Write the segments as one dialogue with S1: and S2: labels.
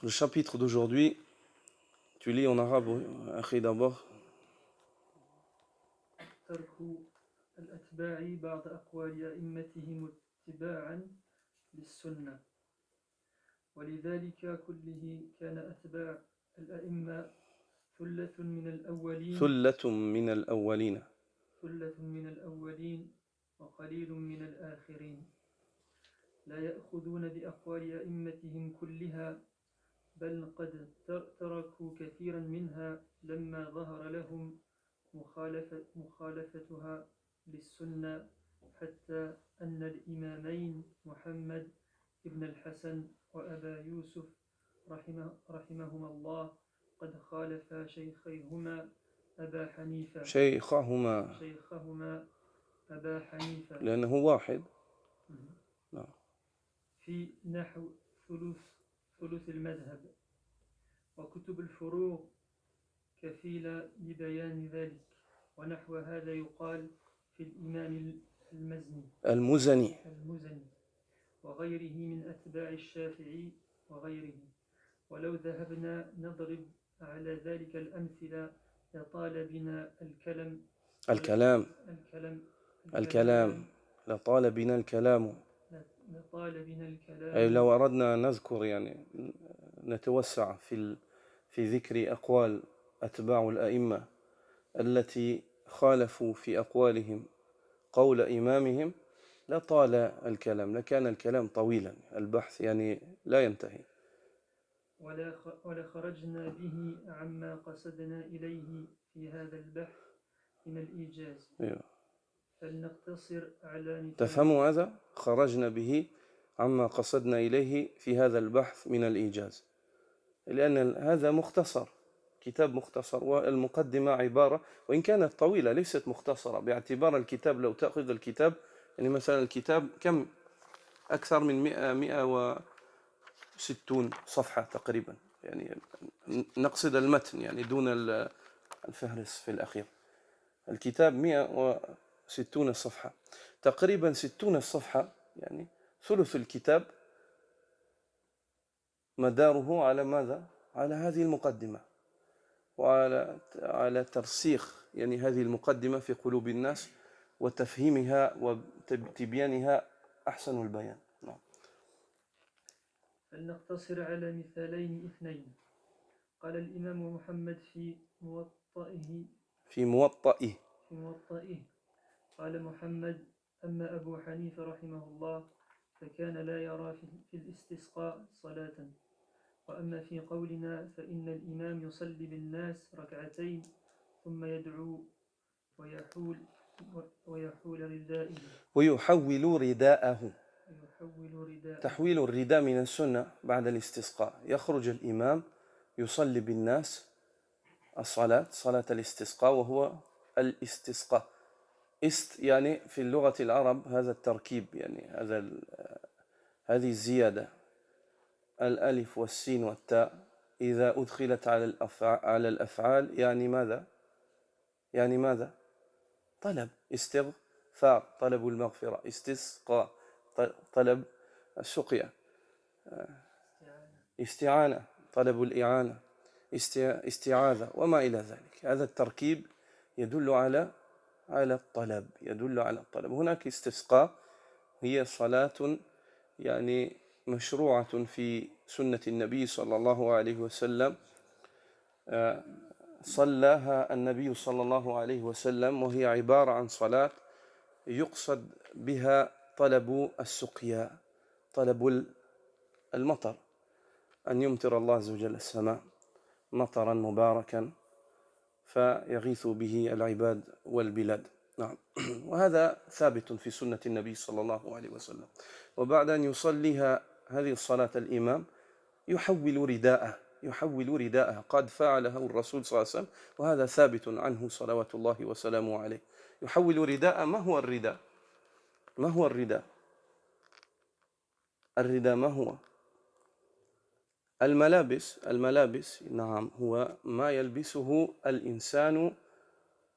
S1: Le chapitre d'aujourd'hui, tu lis en arabe, Akhi, d'abord.
S2: ترك الأتباع بعض أقوال أئمتهم اتباعا للسنة، ولذلك كله كان أتباع الأئمة ثلة من الأولين وقليل من الآخرين، لا يأخذون بأقوال أئمتهم كلها، بل قد تركوا كثيرا منها لما ظهر لهم مخالفتها للسنة، حتى أن الإمامين محمد ابن الحسن وأبا يوسف رحمهما الله قد خالفا شيخهما أبا حنيفة
S1: لأنه واحد
S2: في نحو ثلث المذهب، وكتب الفروع كفيلة ببيان ذلك، ونحو هذا يقال في الإمام المزني وغيره من أتباع الشافعي وغيره. ولو ذهبنا نضرب على ذلك الأمثلة لطال بنا
S1: الكلام أي لو أردنا أن نذكر يعني نتوسع في ذكر أقوال أتباع الأئمة التي خالفوا في أقوالهم قول إمامهم لطال الكلام، لكان الكلام طويلا، البحث يعني لا ينتهي.
S2: ولا خرجنا به عما قصدنا إليه في هذا البحث من الإيجاز، فلنقتصر على
S1: تفهموا هذا؟ خرجنا به عما قصدنا إليه في هذا البحث من الإيجاز، لأن هذا مختصر، كتاب مختصر، والمقدمة عبارة وإن كانت طويلة ليست مختصرة، باعتبار الكتاب لو تأخذ الكتاب يعني مثلا الكتاب كم أكثر من 160 صفحة تقريبا، يعني نقصد المتن يعني دون الفهرس في الأخير. الكتاب 160 صفحة تقريبا، 60 صفحة يعني ثلث الكتاب مداره على ماذا؟ على هذه المقدمة، وعلى ترسيخ يعني هذه المقدمة في قلوب الناس وتفهيمها وتبيانها أحسن البيان.
S2: فلنقتصر على مثالين اثنين. قال الإمام محمد في موطئه قال محمد: أما أبو حنيفة رحمه الله فكان لا يرى في الاستسقاء صلاة، وأما في قولنا فإن الإمام يصلي بالناس ركعتين ثم يدعو
S1: ويحول رداءه. تحويل الرداء من السنة بعد الاستسقاء، يخرج الإمام يصلي بالناس صلاة الاستسقاء، وهو الاستسقاء يعني في اللغة العرب هذا التركيب، يعني هذه الزيادة، الألف والسين والتاء إذا أدخلت على الأفعال يعني ماذا؟ طلب، استغفار، طلب المغفرة، استسقاء، طلب السقيا، استعانة، طلب الإعانة، استعاذة وما إلى ذلك. هذا التركيب يدل على الطلب، هناك استسقاء هي صلاة يعني مشروعة في سنة النبي صلى الله عليه وسلم، صلاها النبي صلى الله عليه وسلم، وهي عبارة عن صلاة يقصد بها طلب السقيا، طلب المطر، أن يمطر الله عز وجل السماء مطرا مباركا فيغيث به العباد والبلاد. نعم. وهذا ثابت في سنة النبي صلى الله عليه وسلم. وبعد أن يصليها هذه الصلاة الإمام يحول رداءه، قد فعله الرسول صلى الله عليه وسلم، وهذا ثابت عنه صلوات الله وسلامه عليه. يحول رداء. ما هو الرداء؟ الرداء ما هو؟ الملابس نعم، هو ما يلبسه الإنسان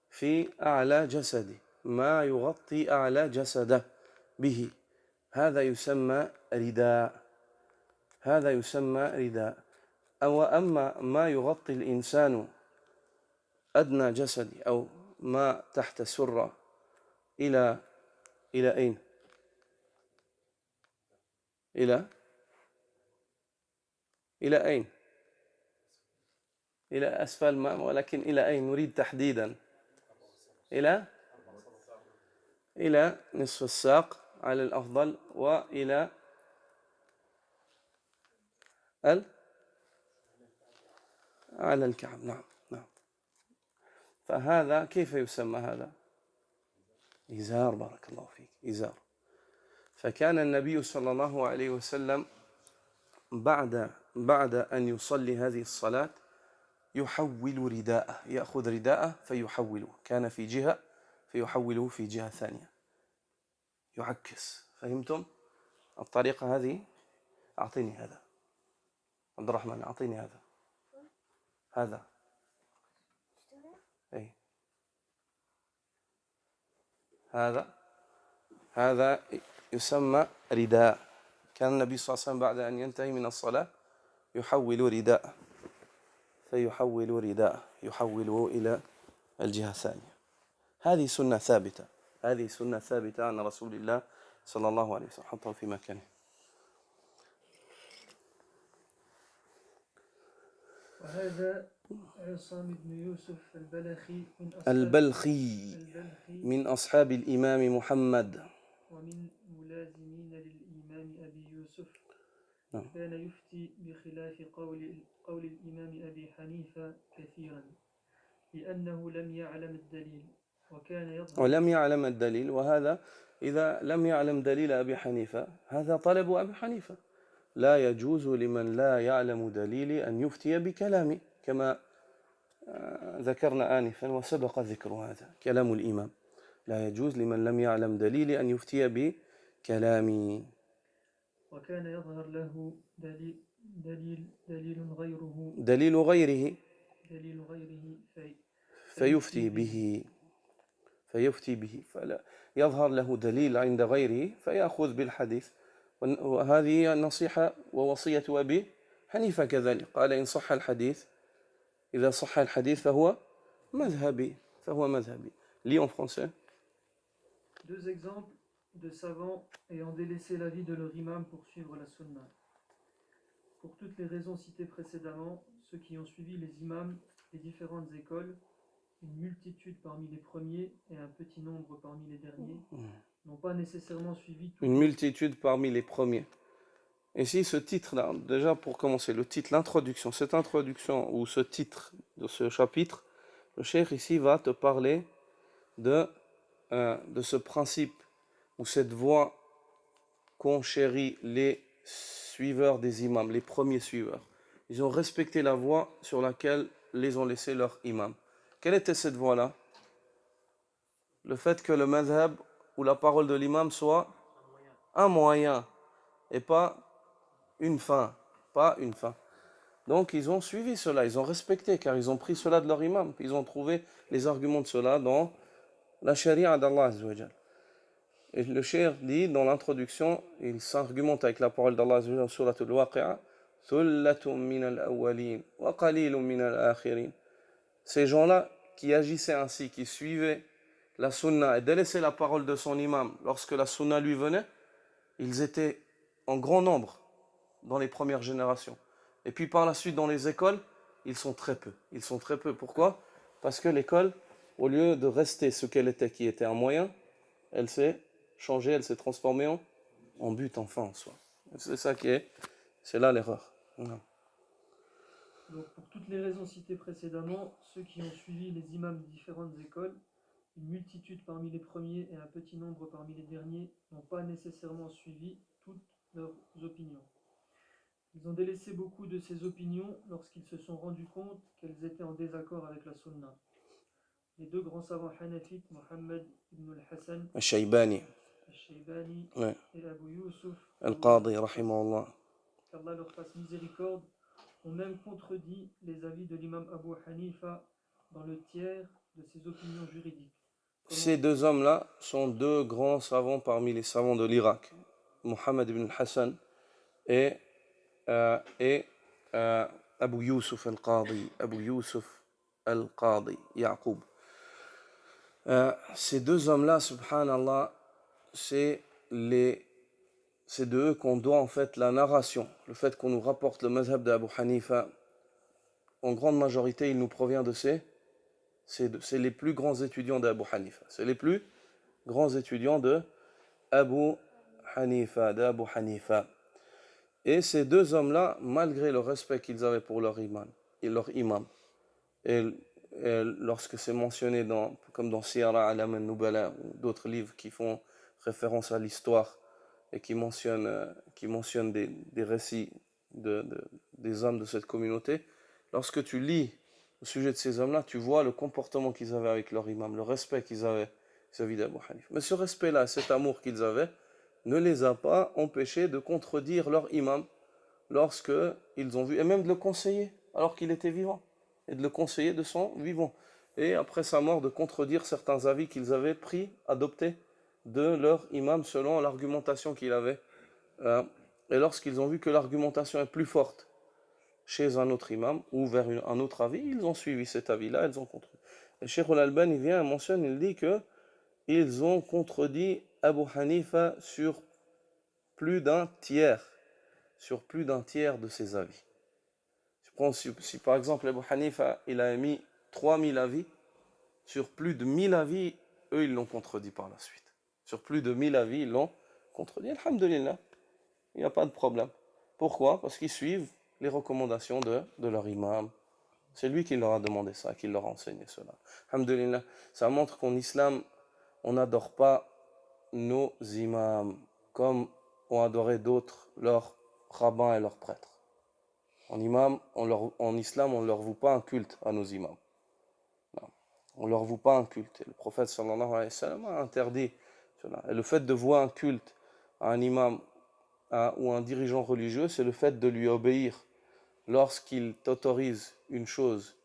S1: في أعلى جسده، ما يغطي أعلى جسده به، هذا يسمى رداء. أو أما ما يغطي الإنسان أدنى جسدي أو ما تحت سرة إلى أين؟ إلى أين؟ إلى أسفل ما، ولكن إلى أين نريد تحديدا؟ إلى نصف الساق على الأفضل، وإلى على الكعب. نعم نعم. فهذا كيف يسمى هذا؟ إزار. بارك الله فيك، إزار. فكان النبي صلى الله عليه وسلم بعد أن يصلي هذه الصلاة يحول رداءه، يأخذ رداءه فيحوله، كان في جهة فيحوله في جهة ثانية، يعكس. فهمتم الطريقة هذه؟ أعطيني هذا عبد الرحمن، أعطيني هذا أي هذا يسمى رداء. كان النبي صلى الله عليه وسلم بعد أن ينتهي من الصلاة يحول رداء، فيحول رداء، يحوله إلى الجهة الثانية. هذه سنة ثابتة عن رسول الله صلى الله عليه وسلم. حطه في مكانه.
S2: وهذا عصام بن يوسف
S1: البلخي من أصحاب الإمام محمد
S2: ومن ملازمين للإمام أبي يوسف. كان يفتي بخلاف قول الإمام أبي حنيفة كثيرا لأنه لم يعلم الدليل، ولم يعلم
S1: الدليل. وهذا إذا لم يعلم دليل أبي حنيفة هذا طلب أبي حنيفة. لا يجوز لمن لا يعلم دليل أن يفتي بكلامه، كما ذكرنا آنفا وسبق ذكر هذا كلام الإمام. لا يجوز لمن لم يعلم دليل أن يفتي بكلامه.
S2: وكان يظهر له
S1: دليل غيره فيفتي به. فلا يظهر له دليل عند غيره فيأخذ بالحديث. وهذه نصيحة ووصية أبي حنيفة كذلك. قال إن صح الحديث، إذا صح الحديث فهو مذهبي. Lis en français.
S2: Deux exemples de savants ayant délaissé l'avis de leur imam pour suivre la sunna. Pour toutes les raisons citées précédemment, ceux qui ont suivi les imams des différentes écoles, une multitude parmi les premiers et un petit nombre parmi les derniers, n'ont pas nécessairement suivi
S1: une multitude parmi les premiers. Et si ce titre-là, déjà pour commencer, le titre, l'introduction, cette introduction ou ce titre de ce chapitre, le cheikh ici va te parler de ce principe ou cette voie qu'ont chéri les suiveurs des imams, les premiers suiveurs. Ils ont respecté la voie sur laquelle les ont laissés leurs imams. Quelle était cette voie-là? Le fait que le madhab ou la parole de l'imam soit un moyen et pas une fin. Donc ils ont suivi cela, ils ont respecté, car ils ont pris cela de leur imam. Ils ont trouvé les arguments de cela dans la charia d'Allah Azza wa Jal. Et le cheikh dit dans l'introduction, il s'argumente avec la parole d'Allah Azza wa Jal sur la Al-Waqi'a, Thullatun min al-awwalin wa qalilun min al-akhirin. Ces gens-là qui agissaient ainsi, qui suivaient la sunna et délaissaient la parole de son imam lorsque la sunna lui venait, ils étaient en grand nombre dans les premières générations. Et puis par la suite dans les écoles, ils sont très peu. Pourquoi? Parce que l'école, au lieu de rester ce qu'elle était, qui était un moyen, elle s'est changée, elle s'est transformée en but, en fin en soi. C'est là l'erreur.
S2: Donc pour toutes les raisons citées précédemment, ceux qui ont suivi les imams des différentes écoles, une multitude parmi les premiers et un petit nombre parmi les derniers, n'ont pas nécessairement suivi toutes leurs opinions. Ils ont délaissé beaucoup de ces opinions lorsqu'ils se sont rendus compte qu'elles étaient en désaccord avec la sunna. Les deux grands savants hanafites, Mohammed ibn al-Hassan
S1: al-Shaybani
S2: et Abu Yusuf
S1: al-Qadi, rahimahullah,
S2: qu'Allah leur fasse miséricorde, ont même contredit les avis de l'imam Abu Hanifa dans le tiers de ses opinions juridiques.
S1: Ces deux hommes-là sont deux grands savants parmi les savants de l'Irak, Mohammed ibn al-Hassan et Abu Yusuf al-Qadi, Abu Yusuf al-Qadi, Yaqub. Ces deux hommes-là, subhanallah, c'est de eux qu'on doit en fait la narration. Le fait qu'on nous rapporte le mazhab d'Abu Hanifa, en grande majorité, il nous provient de c'est les plus grands étudiants d'Abu Hanifa. C'est les plus grands étudiants de Abu Hanifa. Et ces deux hommes-là, malgré le respect qu'ils avaient pour leur imam, et lorsque c'est mentionné comme dans Siyara Alam al-Nubala ou d'autres livres qui font référence à l'histoire et qui mentionnent des récits des hommes de cette communauté, lorsque tu lis au sujet de ces hommes-là, tu vois le comportement qu'ils avaient avec leur imam, le respect qu'ils avaient vis-à-vis d'Abu Hanifa. Mais ce respect-là, cet amour qu'ils avaient, ne les a pas empêchés de contredire leur imam lorsque ils ont vu, et même de le conseiller alors qu'il était vivant, et de le conseiller de son vivant. Et après sa mort, de contredire certains avis qu'ils avaient adoptés de leur imam selon l'argumentation qu'il avait. Et lorsqu'ils ont vu que l'argumentation est plus forte chez un autre imam ou vers un autre avis, ils ont suivi cet avis-là, ils ont contredit. Et Cheikh Al-Albani vient et mentionne, il dit que ils ont contredit Abu Hanifa sur plus d'un tiers de ses avis. Si par exemple Abu Hanifa il a émis 3000 avis, sur plus de 1000 avis, eux ils l'ont contredit par la suite. Sur plus de 1000 avis, ils l'ont contredit. Alhamdulillah, il n'y a pas de problème. Pourquoi? Parce qu'ils suivent les recommandations de leur imam. C'est lui qui leur a demandé ça, qui leur a enseigné cela. Alhamdulillah, ça montre qu'en islam, on n'adore pas nos imams comme ont adoré d'autres, leurs rabbins et leurs prêtres. En islam, on ne leur voue pas un culte à nos imams. Non. On ne leur voue pas un culte. Et le prophète sallallahu alayhi wa sallam a interdit cela. Et le fait de vouer un culte à un imam ou un dirigeant religieux, c'est le fait de lui obéir lorsqu'il t'autorise une chose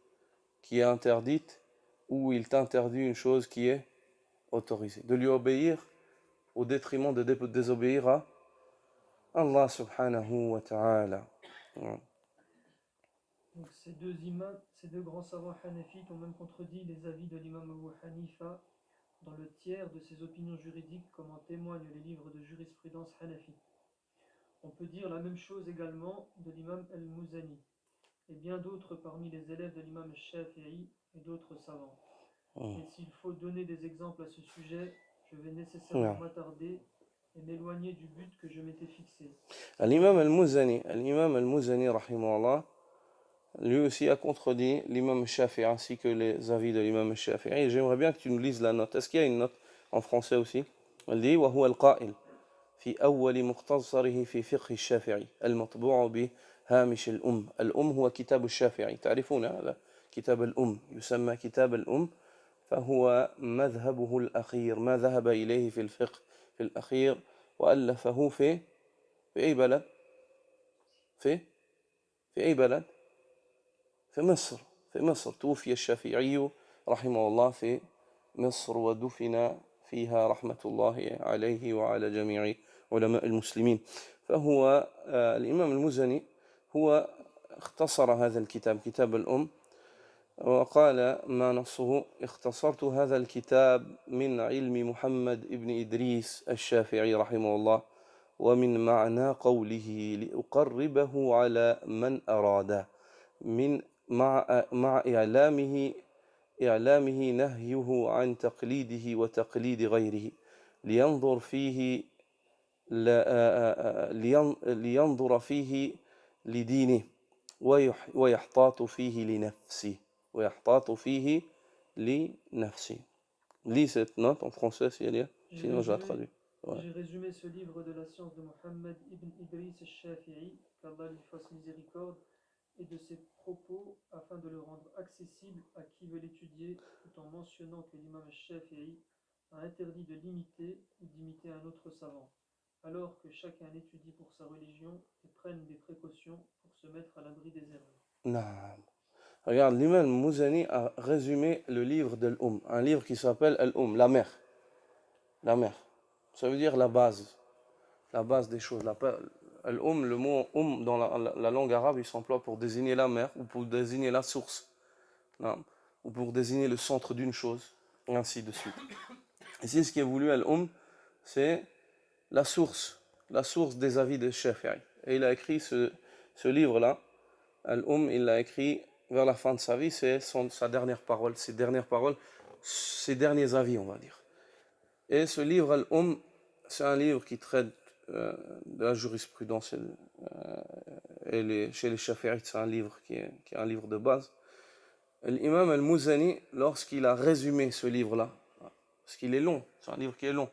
S1: qui est interdite ou il t'interdit une chose qui est autorisée. De lui obéir au détriment de désobéir à Allah subhanahu wa ta'ala.
S2: Donc ces deux grands savants hanafites ont même contredit les avis de l'imam Abu Hanifa dans le tiers de ses opinions juridiques, comme en témoignent les livres de jurisprudence hanafi. On peut dire la même chose également de l'imam al-Muzani et bien d'autres parmi les élèves de l'imam al-Shafi'i et d'autres savants. Et s'il faut donner des exemples à ce sujet, je vais nécessairement m'attarder et m'éloigner du but que je m'étais fixé.
S1: L'imam al-Muzani, rahimahullah, lui aussi a contredit l'imam Shafi'i ainsi que les avis de l'imam Shafi'i. J'aimerais bien que tu nous lises la note. Est-ce qu'il y a une note en français aussi? Elle dit وهو القائل في أول مختصره في فقه الشافعي المطبوع بهامش الأم هو كتاب الشافعي. تعرفون هذا كتاب الأم يسمى كتاب الأم، فهو مذهبه الأخير، ما ذهب إليه في الفقه في الأخير، وألفه في أي بلد؟ في أي بلد؟ في مصر توفي الشافعي رحمه الله في مصر ودفن فيها رحمة الله عليه وعلى جميع علماء المسلمين. فهو الإمام المزني هو اختصر هذا الكتاب كتاب الأم، وقال ما نصه: اختصرت هذا الكتاب من علم محمد ابن إدريس الشافعي رحمه الله ومن معنى قوله لأقربه على من أراد مع إعلامه نهيه عن تقليده وتقليد غيره لينظر فيه لدينه ويحتاط فيه لنفسه Lis cette note en français si elle est, sinon je la traduis.
S2: Ouais. J'ai résumé ce livre de la science de Mohammed ibn Idris al-Shafi'i, qu'Allah lui fasse miséricorde, et de ses propos afin de le rendre accessible à qui veut l'étudier, tout en mentionnant que l'imam al-Shafi'i a interdit de l'imiter ou d'imiter un autre savant, alors que chacun étudie pour sa religion et prenne des précautions pour se mettre à l'abri des erreurs.
S1: Naam. Regarde, l'imam Mouzani a résumé le livre de l'Umm, un livre qui s'appelle Al-Umm, la mère. Ça veut dire la base des choses. le mot dans la langue arabe, il s'emploie pour désigner la mer ou pour désigner la source, non, ou pour désigner le centre d'une chose, et ainsi de suite. Ici, ce qui est voulu, c'est la source des avis de Shafi'i. Et il a écrit ce livre-là, il l'a écrit vers la fin de sa vie, c'est sa dernière parole, ses derniers avis, on va dire. Et ce livre, c'est un livre qui traite de la jurisprudence chez les Shafi'ites, c'est un livre qui est un livre de base. L'imam al-Muzani, lorsqu'il a résumé ce livre-là, parce qu'il est long, c'est un livre qui est long,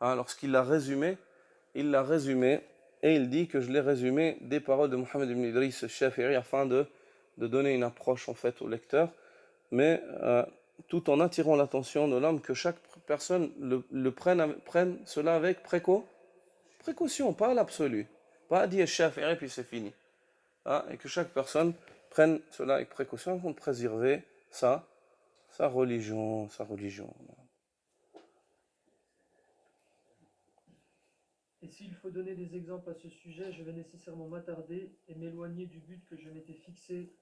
S1: lorsqu'il l'a résumé, et il dit que je l'ai résumé des paroles de Mohammed ibn Idriss al-Shafi'i afin de donner une approche en fait au lecteur, mais tout en attirant l'attention de l'homme que chaque personne prenne cela avec précaution, pas à l'absolu, pas à dire Shafi'i puis c'est fini, et que chaque personne prenne cela avec précaution pour préserver sa religion.
S2: Et s'il faut donner des exemples à ce sujet, je vais nécessairement m'attarder et m'éloigner du but que je m'étais fixé,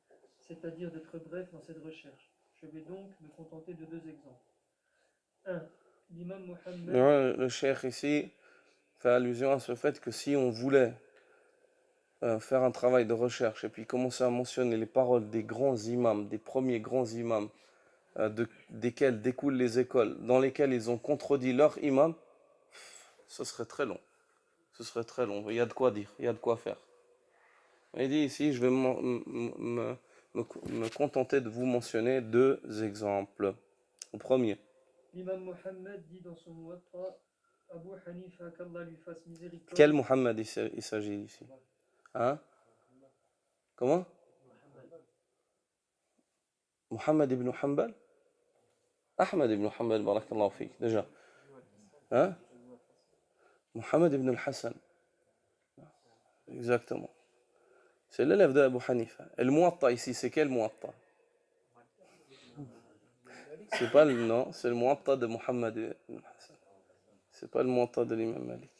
S2: c'est-à-dire d'être bref dans cette recherche. Je vais donc me contenter de 2 exemples. 1. L'imam Mohammed...
S1: Le cheikh ici fait allusion à ce fait que si on voulait faire un travail de recherche et puis commencer à mentionner les paroles des grands imams, des premiers grands imams, desquels découlent les écoles, dans lesquelles ils ont contredit leur imam, ce serait très long. Il y a de quoi dire, il y a de quoi faire. Il dit ici, je vais me contenter de vous mentionner 2 exemples. Le premier.
S2: L'imam Mohammed dit dans son Muwatta, Abu Hanifa, qu'Allah lui fasse miséricorde.
S1: Quel Mohammed il s'agit ici? Comment? Mohammed ibn Hanbal? Ahmed ibn Hanbal, barakallahu fik, déjà. Mohammed ibn al-Hassan. Exactement. C'est l'élève d'Abu Hanifa. Et le Muwatta ici, c'est quel Muwatta? C'est pas le nom, c'est le Muwatta de Mohammed ibn al-Hassan. C'est pas le Muwatta de l'imam Malik.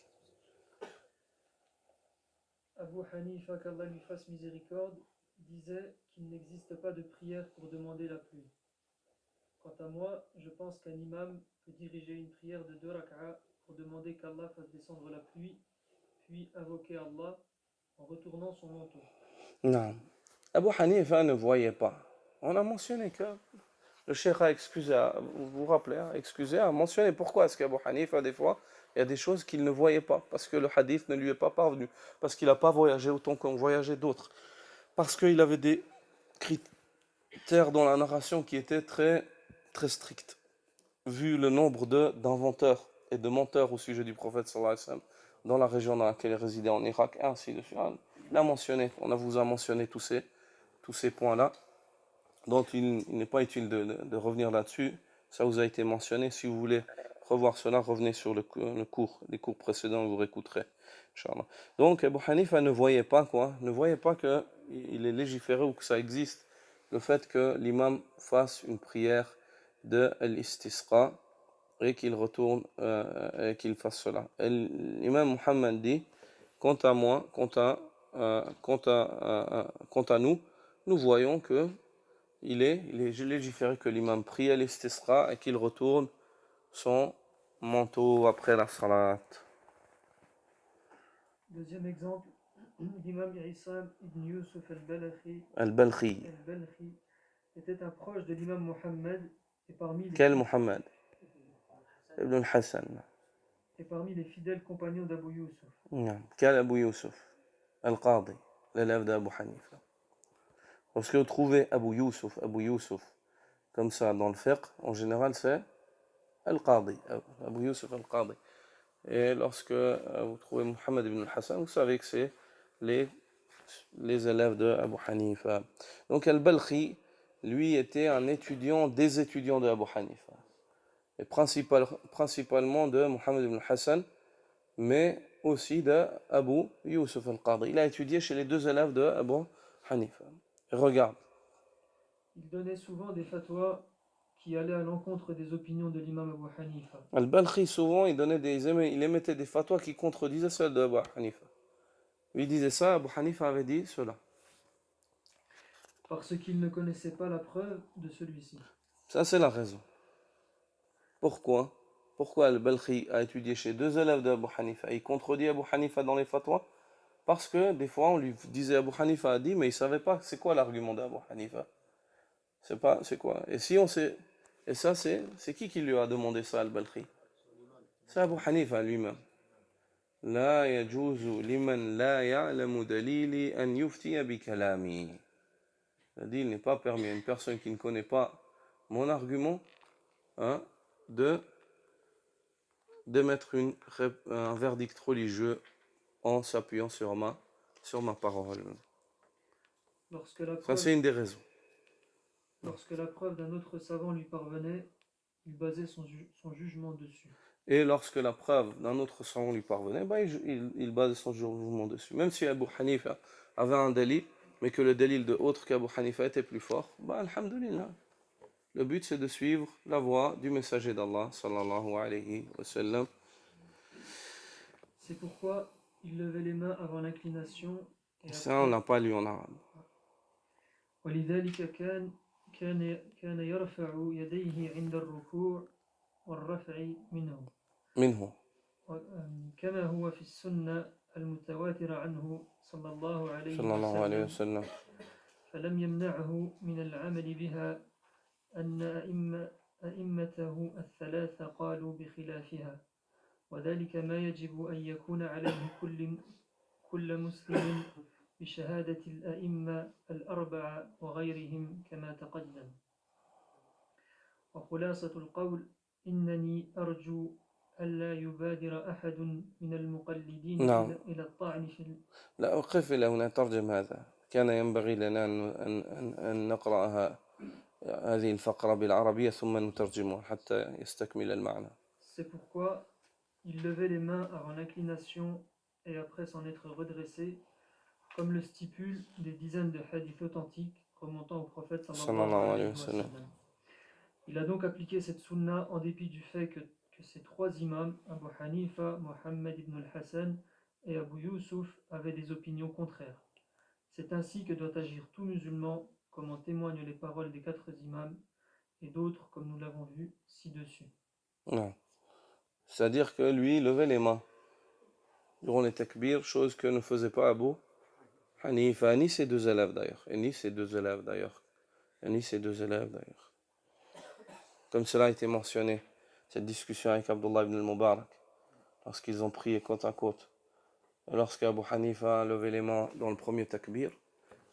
S2: Abu Hanifa, qu'Allah lui fasse miséricorde, disait qu'il n'existe pas de prière pour demander la pluie. Quant à moi, je pense qu'un imam peut diriger une prière de 2 rak'a pour demander qu'Allah fasse descendre la pluie, puis invoquer Allah en retournant son manteau.
S1: Non. Abu Hanifa ne voyait pas. On a mentionné que le cheikh a excusé, vous vous rappelez, a mentionné pourquoi est-ce qu'Abu Hanifa, des fois, il y a des choses qu'il ne voyait pas, parce que le hadith ne lui est pas parvenu, parce qu'il n'a pas voyagé autant qu'ont voyagé d'autres, parce qu'il avait des critères dans la narration qui étaient très, très stricts, vu le nombre d'inventeurs et de menteurs au sujet du prophète sallallahu alayhi wa sallam, dans la région dans laquelle il résidait en Irak, et ainsi de suite. On vous a mentionné tous ces points-là. Donc il n'est pas utile de revenir là-dessus. Ça vous a été mentionné. Si vous voulez revoir cela, revenez sur les cours précédents, vous réécouterez. Inch'Allah. Donc Abu Hanifa ne voyait pas qu'il est légiféré ou que ça existe, le fait que l'imam fasse une prière de l'istisqa et qu'il retourne et qu'il fasse cela. L'imam Muhammad dit, quant à nous, nous voyons que il est légiféré que l'imam prie à l'istisqa et qu'il retourne son manteau après la salat.
S2: Deuxième exemple, l'imam Issam ibn Yusuf
S1: al-Balkhi
S2: était un proche de l'imam Mohammed et parmi les
S1: Quel Mohammed? Ibn al-Hassan.
S2: Et parmi les fidèles compagnons d'Abu Yusuf.
S1: Quel Abu Yusuf? Al-Qadi, l'élève d'Abu Hanifa. Lorsque vous trouvez Abu Yusuf, comme ça dans le fiqh, en général c'est Al-Qadi, Abu Yusuf Al-Qadi. Et lorsque vous trouvez Mohammed ibn al-Hassan, vous savez que c'est les élèves de Abu Hanifa. Donc Al-Balkhi, lui, était un étudiant des étudiants de Abu Hanifa. Et principalement de Mohammed ibn al-Hassan, mais aussi de Abu Yusuf Al-Qadi. Il a étudié chez les 2 élèves de Abu Hanifa. Regarde.
S2: Il donnait souvent des fatwas qui allaient à l'encontre des opinions de l'imam Abu Hanifa.
S1: Al-Balkhi, souvent, il émettait des fatwas qui contredisaient celles de Abu Hanifa. Lui disait ça, Abu Hanifa avait dit cela.
S2: Parce qu'il ne connaissait pas la preuve de celui-ci.
S1: Ça, c'est la raison. Pourquoi? Pourquoi Al-Balkhi a étudié chez deux élèves d'Abu Hanifa? Il contredit Abu Hanifa dans les fatwas? Parce que des fois, on lui disait Abu Hanifa a dit, mais il ne savait pas c'est quoi l'argument d'Abu Hanifa. C'est quoi? Et si on sait. Et ça, c'est qui lui a demandé ça, Al-Balkhi? C'est Abu Hanifa lui-même. لا يجوز لمن لا يعلم دليلي أن يفتي بكلامي. C'est-à-dire, il n'est pas permis à une personne qui ne connaît pas mon argument, hein, d'émettre un verdict religieux en s'appuyant sur ma parole.
S2: Lorsque la
S1: Ça, c'est
S2: preuve,
S1: une des raisons.
S2: lorsque la preuve d'un autre savant lui parvenait, il basait son jugement dessus.
S1: Et lorsque la preuve d'un autre savant lui parvenait, bah, il base son jugement dessus. Même si Abu Hanifa avait un délit, mais que le délit de autre qu'Abu Hanifa était plus fort, bah, alhamdulillah. Le but, c'est de suivre la voie du messager d'Allah, sallallahu alayhi wa sallam.
S2: C'est pourquoi il levait les mains avant l'inclination et
S1: Ça, on
S2: après.
S1: n'a pas lu en arabe.
S2: ولذلك كان يرفع يديه عند الركوع والرفع منه
S1: منه.
S2: كما هو في السنة المتواترة عنه صلى الله عليه
S1: صلى الله عليه
S2: وسلم
S1: وسلم.
S2: فلم يمنعه من العمل بها أن أئمته الثلاثة قالوا بخلافها وذلك ما يجب أن يكون عليه كل مسلم بشهادة الأئمة الأربعة وغيرهم كما تقدم. وخلاصة القول إنني أرجو ألا يبادر أحد من المقلدين
S1: نعم.
S2: إلى الطعن في
S1: لا أقف إلى هنا ترجم هذا. كان ينبغي لنا أن نقرأها هذه الفقرة بالعربية ثم نترجمها حتى يستكمل المعنى.
S2: C'est pourquoi il levait les mains avant l'inclination et après s'en être redressé, comme le stipulent des dizaines de hadiths authentiques remontant au prophète sallallahu alayhi wa sallam. Il a donc appliqué cette sunna en dépit du fait que ces trois imams, Abu Hanifa, Mohammed ibn al-Hassan et Abu Yusuf, avaient des opinions contraires. C'est ainsi que doit agir tout musulman, comme en témoignent les paroles des quatre imams et d'autres comme nous l'avons vu ci-dessus.
S1: Non. C'est-à-dire que lui, il levait les mains durant les takbir, chose que ne faisait pas Abu Hanifa, ni ses deux élèves d'ailleurs. Comme cela a été mentionné, cette discussion avec Abdullah ibn al-Mubarak, lorsqu'ils ont prié côte à côte. Lorsque Abu Hanifa a levé les mains dans le premier takbir,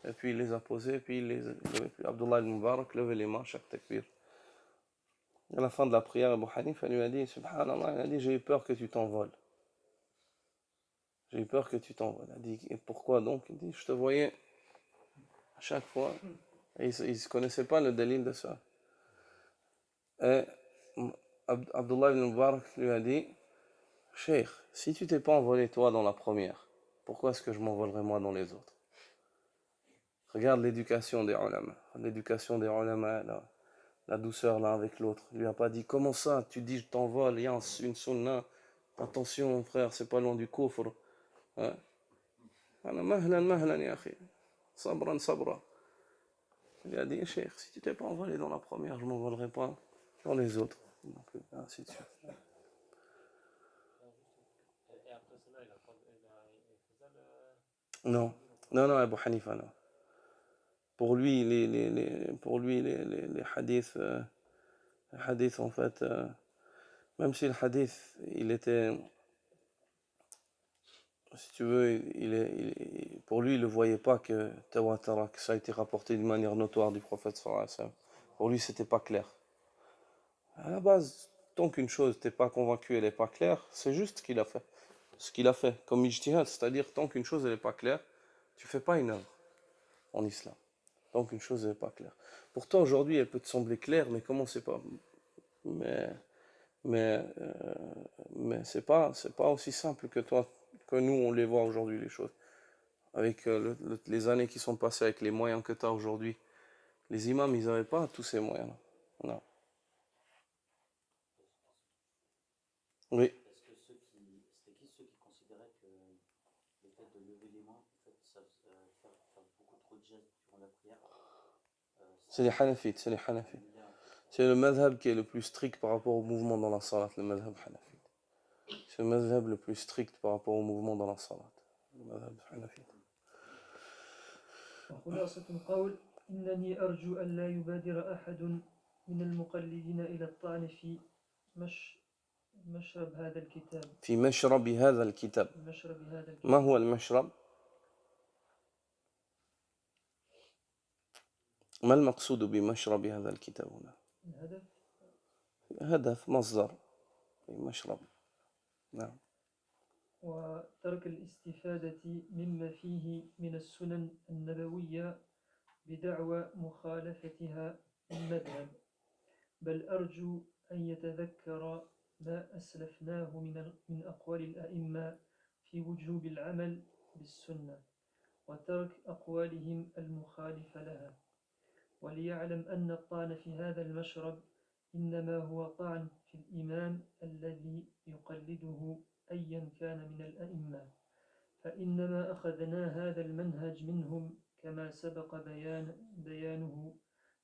S1: et puis il les a posées, puis Abdullah ibn al-Mubarak levait les mains chaque takbir. À la fin de la prière, Abu Hanifa lui a dit, subhanallah, il a dit, j'ai eu peur que tu t'envoles. Il a dit, et pourquoi donc? Il dit, je te voyais à chaque fois. Et il ne connaissait pas le délit de ça. Et Abdullah ibn Mubarak lui a dit, Cheikh, si tu t'es pas envolé toi dans la première, pourquoi est-ce que je m'envolerais moi dans les autres? Regarde l'éducation des ulama, la douceur l'un avec l'autre. Il lui a pas dit, comment ça, tu dis je t'envole, il y a une sunna, attention frère, c'est pas loin du kufr. Hein? Mahlan ya akhi, sabra. Il a dit, Cheikh, si tu t'es pas envolé dans la première, je m'envolerai pas dans les autres. Donc, ainsi de suite.
S3: Et après cela, il faisait
S1: Non, Abu Hanifa, non. Pour lui, les hadiths, en fait, même si le hadith, il était, si tu veux, pour lui, il ne voyait pas que Tawatara, que ça a été rapporté d'une manière notoire du prophète sallallahu alayhi wa sallam. Pour lui, c'était pas clair. À la base, tant qu'une chose t'es pas convaincu, elle n'est pas claire, c'est juste ce qu'il a fait, comme ijtihad, c'est-à-dire tant qu'une chose elle n'est pas claire, tu fais pas une œuvre en islam. Tant qu'une chose n'est pas claire. Pourtant aujourd'hui, elle peut te sembler claire, mais comment c'est pas, mais c'est pas aussi simple que nous on les voit aujourd'hui les choses. Avec les années qui sont passées, avec les moyens que tu as aujourd'hui, les imams ils n'avaient pas tous ces moyens-là. Non. Oui.
S3: Parce que ceux qui considéraient que le fait de lever les mains durant la prière.
S1: C'est les Hanafites, c'est les Hanafites. C'est le madhab qui est le plus strict par rapport au mouvement dans la salat, le madhab Hanafite. C'est le madhab le plus strict par rapport au mouvement dans la salat, le madhab Hanafite.
S2: وخلاصة القول إنني أرجو أن لا يبادر أحد من المقلدين إلى الطعن في مشرب هذا الكتاب.
S1: في مشرب هذا الكتاب. ما هو المشرب؟ ما المقصود بمشرب هذا الكتاب هنا؟
S2: الهدف
S1: هدف مصدر مشرب. نعم.
S2: وترك الاستفادة مما فيه من السنن النبوية بدعوى مخالفتها المذهب، بل أرجو أن يتذكر ما أسلفناه من أقوال الأئمة في وجوب العمل بالسنة وترك أقوالهم المخالفة لها، وليعلم أن الطعن في هذا المشرب إنما هو طعن في الإمام الذي يقلده أيا كان من الأئمة، فإنما أخذنا هذا المنهج منهم كما سبق بيانه،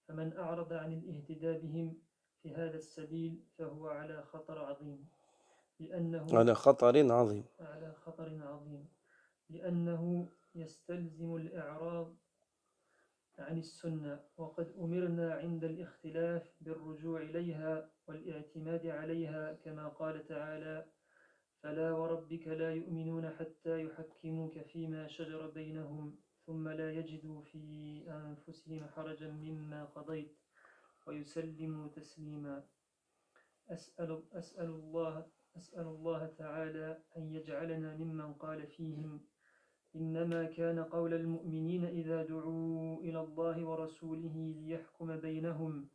S2: فمن أعرض عن الاهتداء بهم في هذا السبيل فهو على خطر عظيم،
S1: على خطر عظيم
S2: لأنه يستلزم الإعراض عن السنة، وقد أمرنا عند الاختلاف بالرجوع إليها والاعتماد عليها كما قال تعالى: فلا وربك لا يؤمنون حتى يحكموك فيما شجر بينهم ثم لا يجدوا في أنفسهم حرجا مما قضيت ويسلموا تسليما. أسأل الله تعالى أن يجعلنا ممن قال فيهم: إنما كان قول المؤمنين إذا دعوا إلى الله ورسوله ليحكم بينهم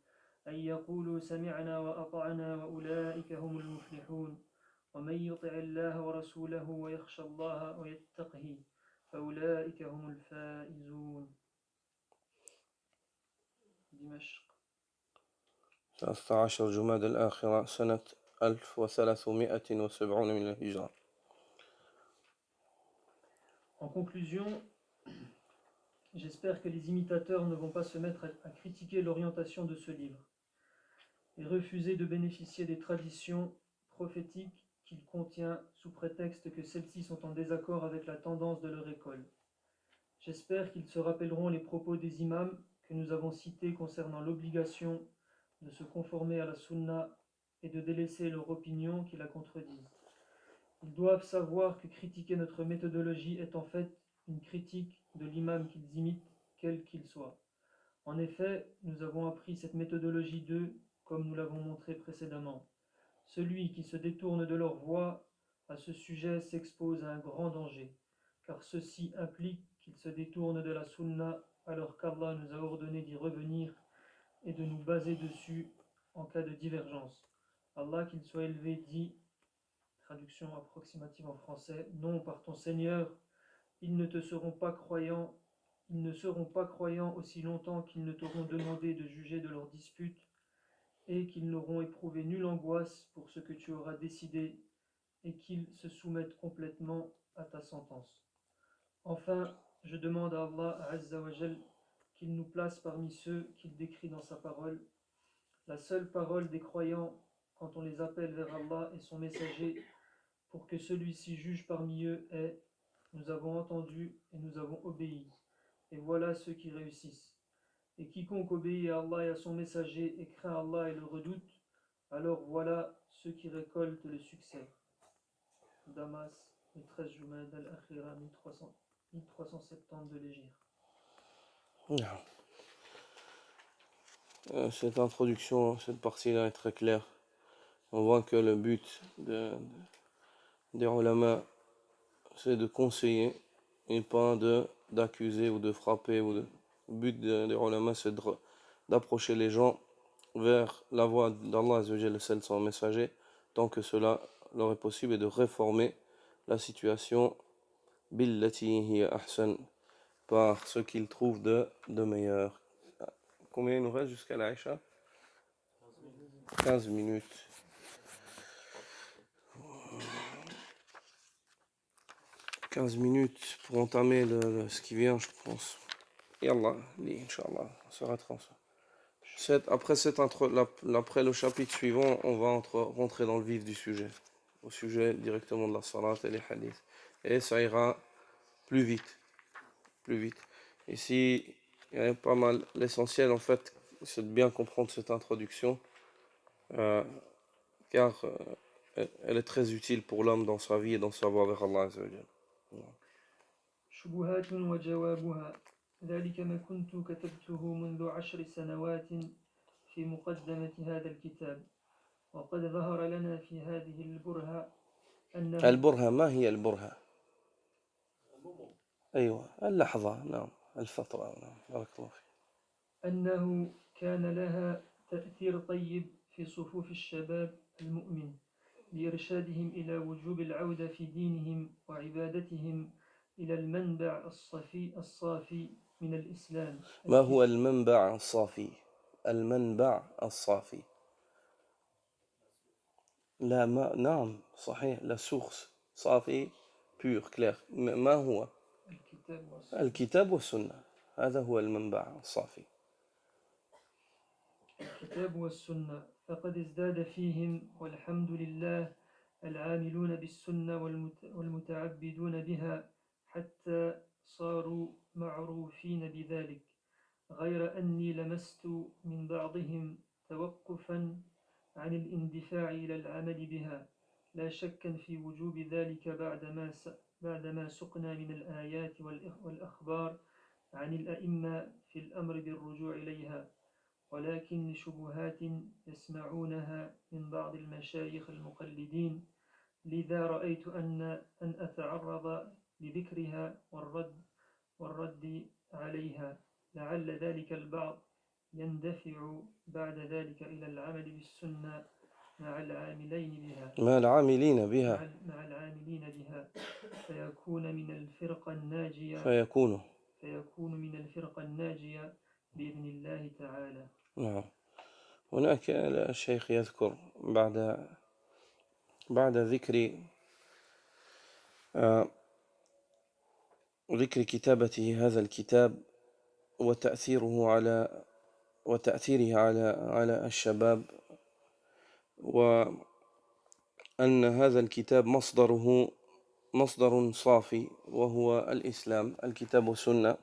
S2: أن يقولوا سمعنا وأطعنا وأولئك هم المفلحون، ومن يطع الله ورسوله ويخشى الله ويتقه فأولئك هم الفائزون. دمشق
S1: 13 جماد الآخرة سنة 1370 من الهجرة.
S2: En conclusion, j'espère que les imitateurs ne vont pas se mettre à critiquer l'orientation de ce livre et refuser de bénéficier des traditions prophétiques qu'il contient sous prétexte que celles-ci sont en désaccord avec la tendance de leur école. J'espère qu'ils se rappelleront les propos des imams que nous avons cités concernant l'obligation de se conformer à la sunna et de délaisser leur opinion qui la contredisent. Ils doivent savoir que critiquer notre méthodologie est en fait une critique de l'imam qu'ils imitent, quel qu'il soit. En effet, nous avons appris cette méthodologie d'eux, comme nous l'avons montré précédemment. Celui qui se détourne de leur voie à ce sujet s'expose à un grand danger, car ceci implique qu'il se détourne de la sunna alors qu'Allah nous a ordonné d'y revenir et de nous baser dessus en cas de divergence. Allah, qu'il soit élevé, dit, traduction approximative en français: non, par ton Seigneur, ils ne seront pas croyants aussi longtemps qu'ils ne t'auront demandé de juger de leurs disputes et qu'ils n'auront éprouvé nulle angoisse pour ce que tu auras décidé et qu'ils se soumettent complètement à ta sentence. Enfin, je demande à Allah Azza wa Jal qu'il nous place parmi ceux qu'il décrit dans sa parole, la seule parole des croyants quand on les appelle vers Allah et son messager, pour que celui-ci juge parmi eux est: nous avons entendu et nous avons obéi, et voilà ceux qui réussissent. Et quiconque obéit à Allah et à son messager et craint Allah et le redoute, alors voilà ceux qui récoltent le succès. Damas, le 13 Jumad al-Akhira 1370 de l'Hégire.
S1: Cette introduction, cette partie-là est très claire. On voit que le but des ulama, c'est de conseiller et pas d'accuser ou de frapper. Le but des ulama, c'est d'approcher les gens vers la voie d'Allah Azzawajal, celle de son messager, tant que cela leur est possible, et de réformer la situation billati hiya ahsan, par ce qu'ils trouvent de meilleur. Combien il nous reste jusqu'à l'Aïcha? 15 minutes. « 15 minutes pour entamer ce qui vient, je pense. Yallah, lis, Inch'Allah, ça s'arrêtera ça. Après le chapitre suivant, on va rentrer dans le vif du sujet, au sujet directement de la salat et les hadiths. Et ça ira plus vite, plus vite. Ici, il y a pas mal. L'essentiel, en fait, c'est de bien comprendre cette introduction, car elle est très utile pour l'homme dans sa vie et dans sa voie vers Allah Azza wa Jal.
S2: شبهات وجوابها ذلك ما كنت كتبته منذ 10 سنوات في مقدمة هذا الكتاب وقد ظهر لنا في هذه البرهة أنه
S1: البرهة، ما هي البرهة؟ أيوة، اللحظة، نعم، الفترة، نعم، بارك الله فيك.
S2: أنه كان لها تأثير طيب في صفوف الشباب المؤمن لإرشادهم إلى وجوب العودة في دينهم وعبادتهم إلى المنبع الصافي من الإسلام.
S1: ما هو المنبع الصافي؟ المنبع الصافي. لا، ما، نعم صحيح، لا سورس صافي بيور كلير. ما هو؟ الكتاب والسنة، هذا هو المنبع الصافي.
S2: الكتاب والسنة، فقد ازداد فيهم والحمد لله العاملون بالسنة والمتعبدون بها حتى صاروا معروفين بذلك، غير أني لمست من بعضهم توقفا عن الاندفاع إلى العمل بها، لا شك في وجوب ذلك بعدما سقنا من الآيات والأخبار عن الأئمة في الأمر بالرجوع إليها، ولكن لشبهات يسمعونها من بعض المشايخ المقلدين، لذا رأيت أن أتعرض لذكرها والرد عليها، لعل ذلك البعض يندفع بعد ذلك إلى العمل بالسنة مع العاملين بها فيكون من الفرقة الناجية بإذن الله تعالى.
S1: نعم. هناك الشيخ يذكر بعد ذكر كتابته هذا الكتاب وتأثيره على الشباب، وأن هذا الكتاب مصدر صافي وهو الإسلام، الكتاب والسنة،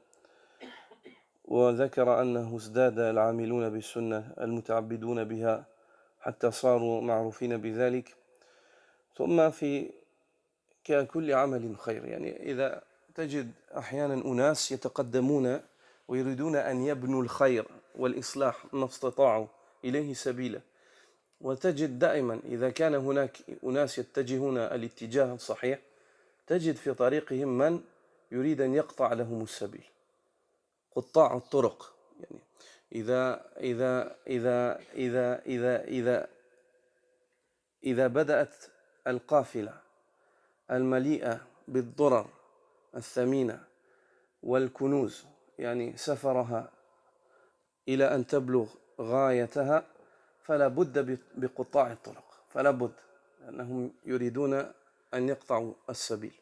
S1: وذكر أنه ازداد العاملون بالسنة المتعبدون بها حتى صاروا معروفين بذلك. ثم في ككل عمل خير، يعني إذا تجد أحيانا أناس يتقدمون ويريدون أن يبنوا الخير والإصلاح ما استطاعوا إليه سبيلا، وتجد دائما إذا كان هناك أناس يتجهون الاتجاه الصحيح تجد في طريقهم من يريد أن يقطع لهم السبيل، قطاع الطرق. يعني إذا بدأت القافلة المليئة بالضرر الثمينة والكنوز، يعني سفرها إلى أن تبلغ غايتها، فلا بد بقطاع الطرق، فلا بد، لأنهم يريدون أن يقطعوا السبيل.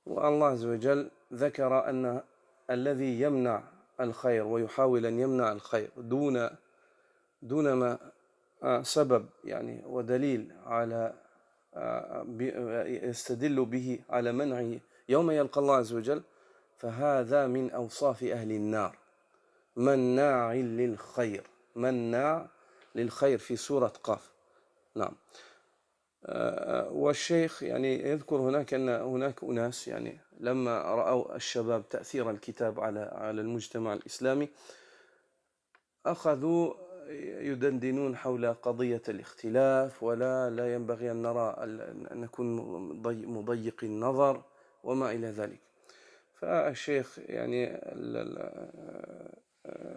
S1: والله عز وجل ذكر أن الذي يمنع الخير ويحاول أن يمنع الخير دون ما سبب يعني ودليل على يستدل به على منعه يوم يلقى الله عز وجل، فهذا من أوصاف أهل النار، مناع للخير في سورة قاف. نعم. والشيخ يعني يذكر هناك أن هناك أناس يعني لما رأوا الشباب تأثير الكتاب على المجتمع الإسلامي أخذوا يدندنون حول قضية الاختلاف، لا ينبغي أن نرى أن نكون مضيق النظر وما إلى ذلك. فالشيخ يعني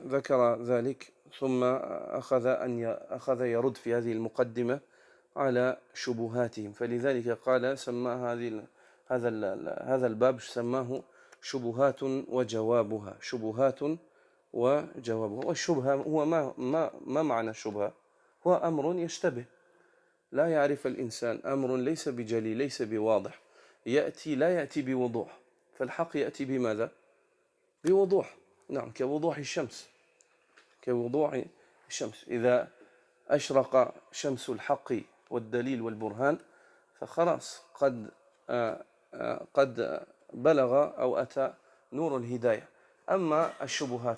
S1: ذكر ذلك، ثم أخذ يرد في هذه المقدمة على شبهاتهم، فلذلك قال سمى هذا الباب سماه شبهات وجوابها. والشبهة هو ما معنى الشبهة؟ هو أمر يشتبه، لا يعرف الإنسان، أمر ليس بجلي، ليس بواضح، لا يأتي بوضوح، فالحق يأتي بماذا؟ بوضوح. نعم كوضوح الشمس كوضوح الشمس إذا أشرق شمس الحق والدليل والبرهان فخلاص قد بلغ أو أتى نور الهداية. أما الشبهات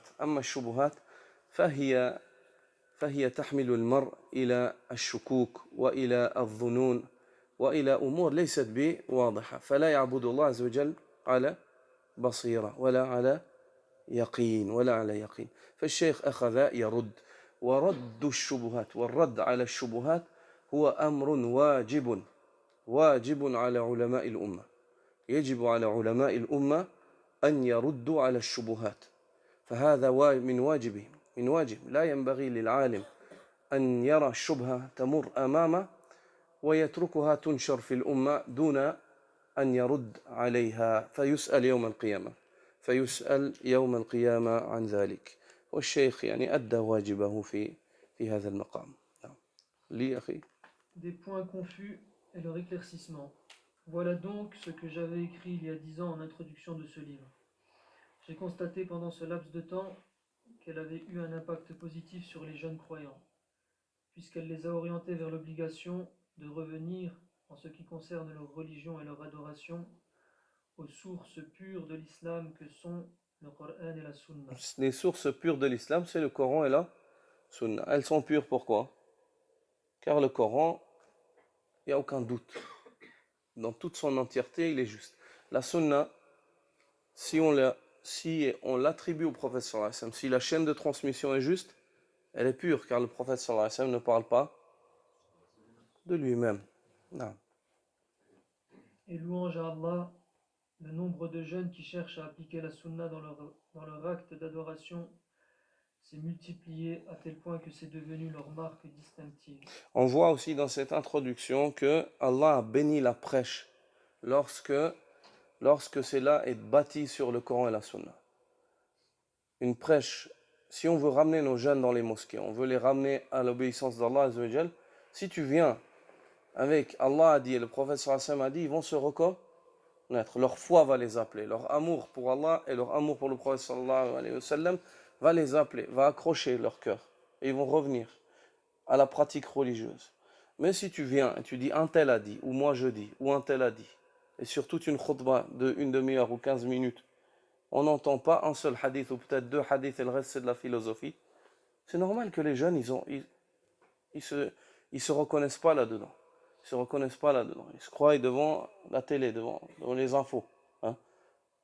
S1: فهي تحمل المرء إلى الشكوك وإلى الظنون وإلى أمور ليست بواضحة، فلا يعبد الله عز وجل على بصيرة ولا على يقين. فالشيخ أخذ يرد، ورد الشبهات والرد على الشبهات هو أمر واجب على علماء الأمة. يجب على علماء الأمة أن يردوا على الشبهات، فهذا من واجبهم، من واجب. لا ينبغي للعالم أن يرى الشبهة تمر أمامه ويتركها تنشر في الأمة دون أن يرد عليها فيسأل يوم القيامة عن ذلك. والشيخ يعني أدى واجبه في هذا المقام. لي أخي.
S2: Des points confus et leur éclaircissement. Voilà donc ce que j'avais écrit il y a 10 ans en introduction de ce livre. J'ai constaté pendant ce laps de temps qu'elle avait eu un impact positif sur les jeunes croyants, puisqu'elle les a orientés vers l'obligation de revenir, en ce qui concerne leur religion et leur adoration, aux sources pures de l'islam que sont le Coran et la Sunna.
S1: Les sources pures de l'islam, c'est le Coran et la Sunna. Elles sont pures pourquoi? Car le Coran, il n'y a aucun doute. Dans toute son entièreté, il est juste. La Sunna, si on l'attribue au prophète sallallahu alayhi wa sallam, si la chaîne de transmission est juste, elle est pure, car le prophète sallallahu alayhi wa sallam ne parle pas de lui-même. Non.
S2: Et louange à Allah, le nombre de jeunes qui cherchent à appliquer la Sunna dans leur acte d'adoration s'est multiplié à tel point que c'est devenu leur marque distinctive.
S1: On voit aussi dans cette introduction que Allah a béni la prêche lorsque cela est bâti sur le Coran et la Sunna. Une prêche, si on veut ramener nos jeunes dans les mosquées, on veut les ramener à l'obéissance d'Allah Azza wa Jal, si tu viens avec Allah a dit et le prophète sallallahu alayhi wa sallam a dit, ils vont se reconnaître. Leur foi va les appeler, leur amour pour Allah et leur amour pour le prophète sallallahu alayhi wa sallam va les appeler, va accrocher leur cœur et ils vont revenir à la pratique religieuse. Mais si tu viens et tu dis un tel a dit, ou moi je dis, ou un tel a dit, et sur toute une khutbah de une demi-heure ou 15 minutes, on n'entend pas un seul hadith ou peut-être 2 hadiths et le reste c'est de la philosophie, c'est normal que les jeunes ils se reconnaissent pas là-dedans. Ils se croient devant la télé, devant les infos. Hein.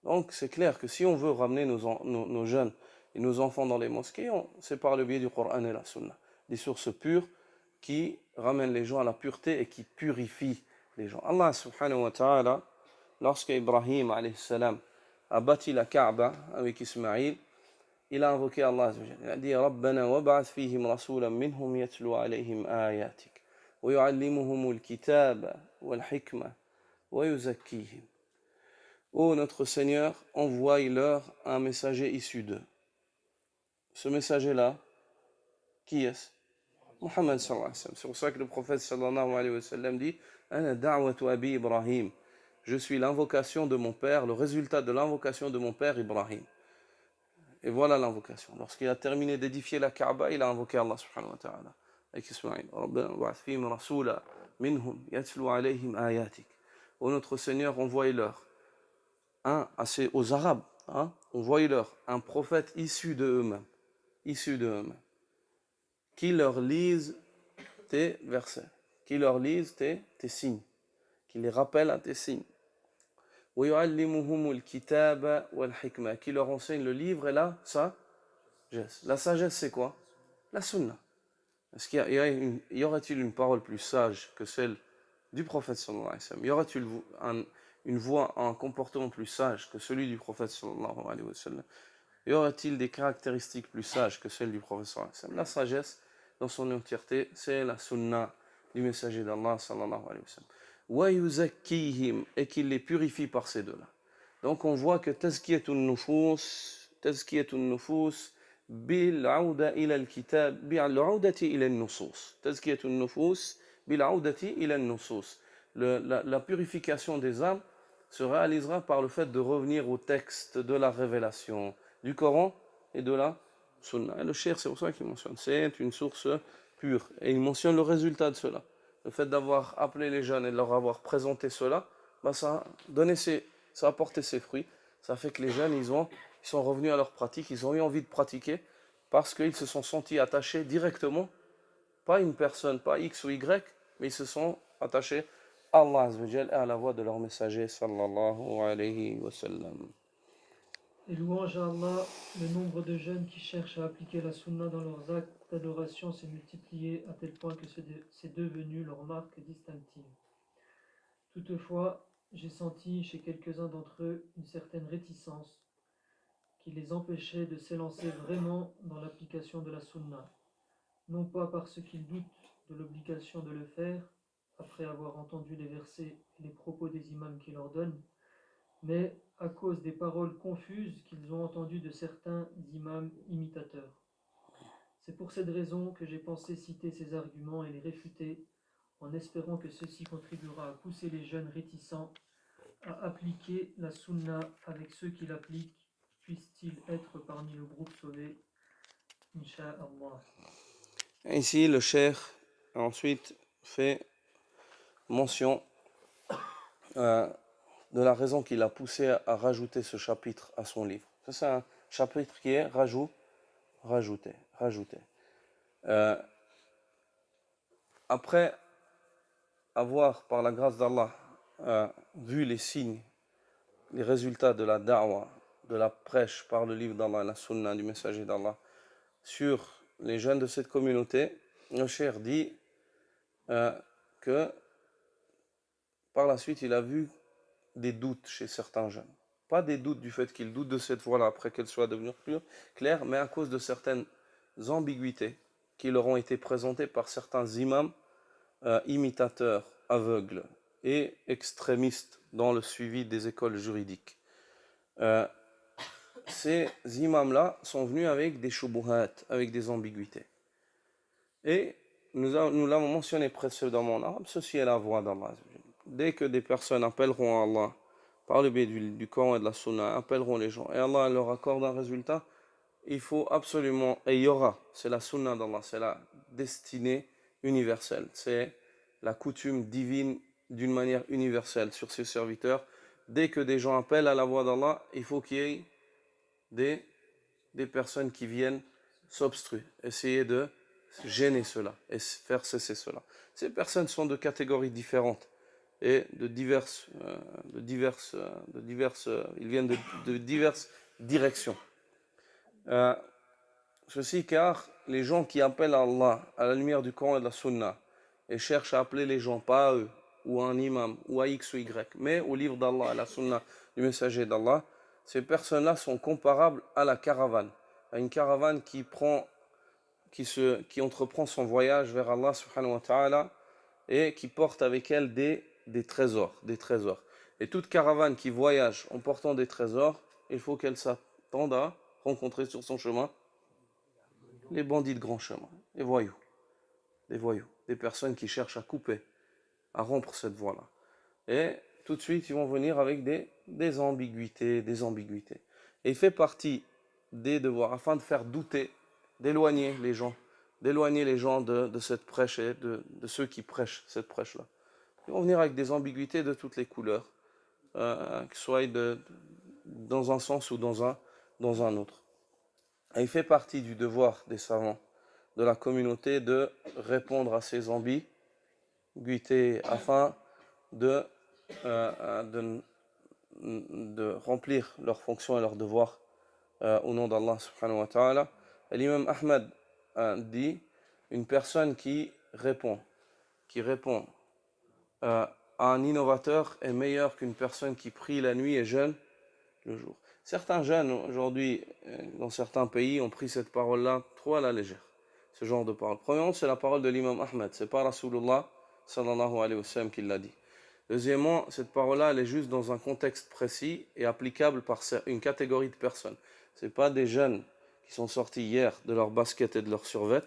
S1: Donc c'est clair que si on veut ramener nos jeunes et nos enfants dans les mosquées, c'est par le biais du Coran et la Sunna. Des sources pures qui ramènent les gens à la pureté et qui purifient les gens. Allah subhanahu wa ta'ala, lorsque Ibrahim alayhi salam a bâti la Kaaba avec Ismaïl, il a invoqué Allah azza wa jalla. Il a dit Rabbana wab'ath fihim rasulan minhum yatlu alayhim ayatik wa yu'allimuhum al-kitaba wal-hikma wa yuzakkihim. Ô notre Seigneur, envoie-leur un messager issu d'eux. Ce messager-là, qui est-ce? Muhammad sallallahu alayhi wa sallam. C'est pour ça que le prophète sallallahu alayhi wa sallam dit Ana da'watu abi Ibrahim. Je suis l'invocation de mon père, le résultat de l'invocation de mon père Ibrahim. Et voilà l'invocation. Lorsqu'il a terminé d'édifier la Kaaba, il a invoqué Allah subhanahu wa ta'ala. Avec Ismaïl. Rabbana wa'ath fihim rasula minhum yatlu alayhim ayatik. Ô notre Seigneur, envoyez-leur aux Arabes, envoyez-leur un prophète issu d'eux-mêmes, qui leur lise tes versets, qui leur lise tes signes, qui les rappelle à tes signes. وَيُعَلِّمُهُمُ الْكِتَابَ وَالْحِكْمَةِ, qui leur enseigne le livre et la sagesse. La sagesse, c'est quoi? La sunna. Est-ce y aurait-il une parole plus sage que celle du prophète sallallahu alayhi wa sallam? Y aurait-il une voix, un comportement plus sage que celui du prophète sallallahu alayhi wa sallam? Y aurait-il des caractéristiques plus sages que celles du prophète sallallahu alayhi wa sallam? La sagesse, dans son entièreté, c'est la sunna du messager d'Allah sallallahu alayhi wa sallam. Wa yuzakkihim, et qu'il les purifie par ces deux-là. Donc on voit que tazkiyatun nufus bil'auda ila al-kitab bil'audati ila an-nusus. Tazkiyatun nufus bil'audati ila an-nusus. La purification des âmes se réalisera par le fait de revenir au texte de la révélation du Coran et de la sunna. Et le cheikh, c'est pour ça qu'il mentionne, c'est une source pure. Et il mentionne le résultat de cela. Le fait d'avoir appelé les jeunes et de leur avoir présenté cela, bah ça a apporté ses fruits. Ça fait que les jeunes, ils sont revenus à leur pratique, ils ont eu envie de pratiquer parce qu'ils se sont sentis attachés directement, pas une personne, pas X ou Y, mais ils se sont attachés à Allah Azza wa Jal et à la voix de leur messager sallallahu alayhi wa sallam.
S2: Et louange à Allah, le nombre de jeunes qui cherchent à appliquer la sunna dans leurs actes d'adoration s'est multiplié à tel point que c'est devenu leur marque distinctive. Toutefois, j'ai senti chez quelques-uns d'entre eux une certaine réticence qui les empêchait de s'élancer vraiment dans l'application de la sunna, non pas parce qu'ils doutent de l'obligation de le faire, après avoir entendu les versets et les propos des imams qui leur donnent, mais à cause des paroles confuses qu'ils ont entendues de certains imams imitateurs. C'est pour cette raison que j'ai pensé citer ces arguments et les réfuter, en espérant que ceci contribuera à pousser les jeunes réticents à appliquer la sunna avec ceux qui l'appliquent, puissent-ils être parmi le groupe sauvé, Inch'Allah.
S1: Ici, le cheikh ensuite fait mention de la raison qui l'a poussé à rajouter ce chapitre à son livre. Ça, c'est un chapitre qui est rajouté. Après avoir, par la grâce d'Allah, vu les signes, les résultats de la da'wah, de la prêche par le livre d'Allah, la sunna du messager d'Allah, sur les jeunes de cette communauté, le cheikh dit que par la suite, il a vu des doutes chez certains jeunes. Pas des doutes du fait qu'ils doutent de cette voie-là après qu'elle soit devenue plus claire, mais à cause de certaines ambiguïtés qui leur ont été présentées par certains imams imitateurs aveugles et extrémistes dans le suivi des écoles juridiques. Ces imams-là sont venus avec des shubuhat, avec des ambiguïtés. Et nous l'avons mentionné précédemment en arabe, ceci est la voie d'Allah. Dès que des personnes appelleront à Allah par le biais du Coran et de la Sunna, appelleront les gens, et Allah leur accorde un résultat, il faut absolument, et il y aura, c'est la Sunna d'Allah, c'est la destinée universelle, c'est la coutume divine d'une manière universelle sur ses serviteurs. Dès que des gens appellent à la voix d'Allah, il faut qu'il y ait des personnes qui viennent s'obstruer, essayer de gêner cela et faire cesser cela. Ces personnes sont de catégories différentes et ils viennent de diverses directions. Ceci car les gens qui appellent à Allah à la lumière du Coran et de la Sunna et cherchent à appeler les gens, pas à eux, ou à un imam, ou à X ou Y, mais au livre d'Allah, à la Sunna du messager d'Allah, ces personnes-là sont comparables à la caravane, à une caravane qui entreprend son voyage vers Allah subhanahu wa ta'ala et qui porte avec elle des trésors. Et toute caravane qui voyage en portant des trésors, il faut qu'elle s'attende à rencontrer sur son chemin les bandits de grand chemin, des voyous, des personnes qui cherchent à couper, à rompre cette voie-là. Et tout de suite, ils vont venir avec des ambiguïtés. Et il fait partie des devoirs, afin de faire douter, d'éloigner les gens de cette prêche et de ceux qui prêchent cette prêche-là. Ils vont venir avec des ambiguïtés de toutes les couleurs, que ce soit dans un sens ou dans un autre. Et il fait partie du devoir des savants de la communauté de répondre à ces ambiguïtés afin de remplir leurs fonctions et leurs devoirs au nom d'Allah subhanahu wa ta'ala. Et l'imam Ahmad dit, une personne qui répond à un innovateur est meilleure qu'une personne qui prie la nuit et jeûne le jour. Certains jeunes aujourd'hui, dans certains pays, ont pris cette parole-là trop à la légère, ce genre de parole. Premièrement, c'est la parole de l'imam Ahmed, c'est pas Rasulullah sallallahu alayhi wa sallam qui l'a dit. Deuxièmement, cette parole-là, elle est juste dans un contexte précis et applicable par une catégorie de personnes. Ce n'est pas des jeunes qui sont sortis hier de leur basket et de leur survêt